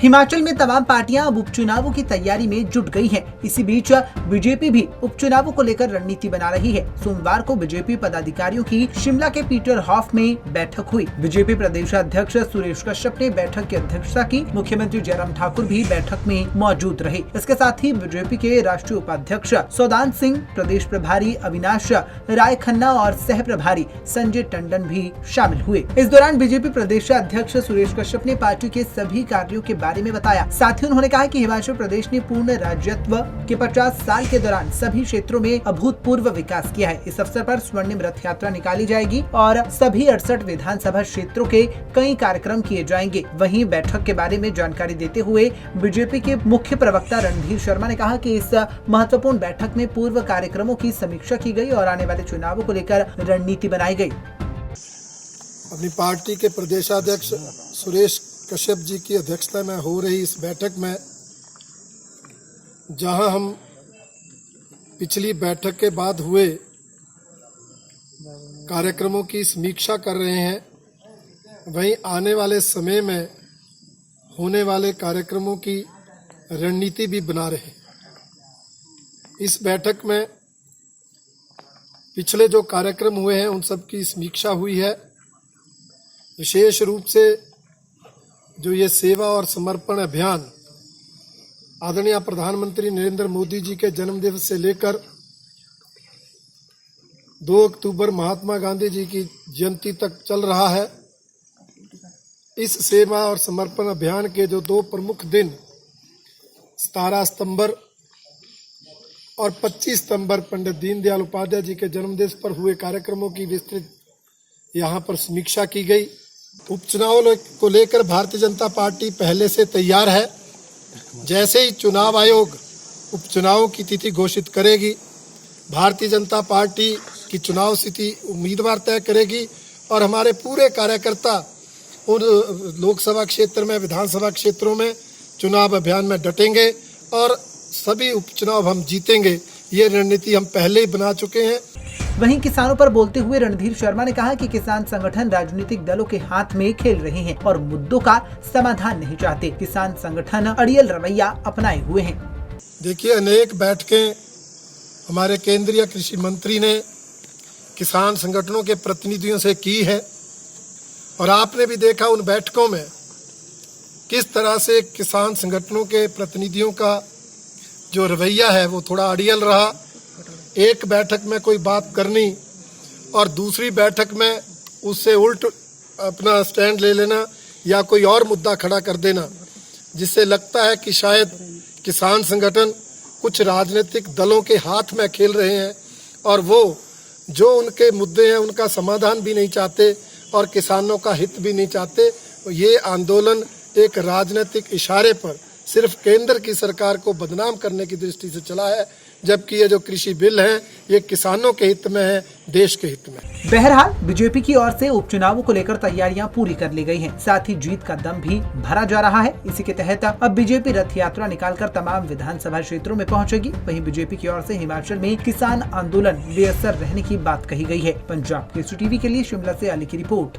हिमाचल में तमाम पार्टियां अब उपचुनावों की तैयारी में जुट गई हैं। इसी बीच बीजेपी भी उपचुनावों को लेकर रणनीति बना रही है। सोमवार को बीजेपी पदाधिकारियों की शिमला के पीटर हॉफ में बैठक हुई। बीजेपी प्रदेशाध्यक्ष सुरेश कश्यप ने बैठक की अध्यक्षता की। मुख्यमंत्री जयराम ठाकुर भी बैठक में मौजूद रहे। इसके साथ ही बीजेपी के राष्ट्रीय उपाध्यक्ष सौदान सिंह, प्रदेश प्रभारी अविनाश राय खन्ना और सह प्रभारी संजय टंडन भी शामिल हुए। इस दौरान बीजेपी प्रदेशाध्यक्ष सुरेश कश्यप ने पार्टी के सभी कार्यों के बारे में बताया। साथ ही उन्होंने कहा कि हिमाचल प्रदेश ने पूर्ण राज्यत्व के 50 साल के दौरान सभी क्षेत्रों में अभूतपूर्व विकास किया है। इस अवसर पर स्वर्णिम रथ यात्रा निकाली जाएगी और सभी 68 विधानसभा क्षेत्रों के कई कार्यक्रम किए जाएंगे। वहीं बैठक के बारे में जानकारी देते हुए बीजेपी के मुख्य प्रवक्ता रणधीर शर्मा ने कहा कि इस महत्वपूर्ण बैठक में पूर्व कार्यक्रमों की समीक्षा की गई और आने वाले चुनावों को लेकर रणनीति बनाई गई। अपनी पार्टी के प्रदेशाध्यक्ष सुरेश कश्यप जी की अध्यक्षता में हो रही इस बैठक में, जहां हम पिछली बैठक के बाद हुए कार्यक्रमों की समीक्षा कर रहे हैं, वहीं आने वाले समय में होने वाले कार्यक्रमों की रणनीति भी बना रहे हैं। इस बैठक में पिछले जो कार्यक्रम हुए हैं उन सब की समीक्षा हुई है। विशेष रूप से जो ये सेवा और समर्पण अभियान आदरणीय प्रधानमंत्री नरेंद्र मोदी जी के जन्मदिवस से लेकर 2 अक्टूबर महात्मा गांधी जी की जयंती तक चल रहा है। इस सेवा और समर्पण अभियान के जो 2 प्रमुख दिन 17 सितंबर और 25 सितंबर पंडित दीनदयाल उपाध्याय जी के जन्मदिवस पर हुए कार्यक्रमों की विस्तृत यहाँ पर समीक्षा की गई। उपचुनाव को लेकर भारतीय जनता पार्टी पहले से तैयार है। जैसे ही चुनाव आयोग उपचुनावों की तिथि घोषित करेगी, भारतीय जनता पार्टी की चुनाव स्थिति उम्मीदवार तय करेगी और हमारे पूरे कार्यकर्ता उन लोकसभा क्षेत्र में, विधानसभा क्षेत्रों में चुनाव अभियान में डटेंगे और सभी उपचुनाव हम जीतेंगे। ये रणनीति हम पहले ही बना चुके हैं। वहीं किसानों पर बोलते हुए रणधीर शर्मा ने कहा कि किसान संगठन राजनीतिक दलों के हाथ में खेल रहे हैं और मुद्दों का समाधान नहीं चाहते। किसान संगठन अड़ियल रवैया अपनाए हुए हैं। देखिए, अनेक बैठकें हमारे केंद्रीय कृषि मंत्री ने किसान संगठनों के प्रतिनिधियों से की है और आपने भी देखा उन बैठकों में किस तरह से किसान संगठनों के प्रतिनिधियों का जो रवैया है वो थोड़ा अड़ियल रहा। एक बैठक में कोई बात करनी और दूसरी बैठक में उससे उल्ट अपना स्टैंड ले लेना या कोई और मुद्दा खड़ा कर देना, जिससे लगता है कि शायद किसान संगठन कुछ राजनीतिक दलों के हाथ में खेल रहे हैं और वो जो उनके मुद्दे हैं उनका समाधान भी नहीं चाहते और किसानों का हित भी नहीं चाहते। ये आंदोलन एक राजनीतिक इशारे पर सिर्फ केंद्र की सरकार को बदनाम करने की दृष्टि से चला है, जबकि ये जो कृषि बिल है ये किसानों के हित में है, देश के हित में। बहरहाल बीजेपी की ओर से उपचुनावों को लेकर तैयारियां पूरी कर ली गई हैं। साथ ही जीत का दम भी भरा जा रहा है। इसी के तहत अब बीजेपी रथ यात्रा निकालकर तमाम विधानसभा क्षेत्रों में पहुंचेगी। वहीं बीजेपी की ओर से हिमाचल में किसान आंदोलन बेअसर रहने की बात कही गई है। पंजाब केसरी टीवी के लिए शिमला से अली की रिपोर्ट।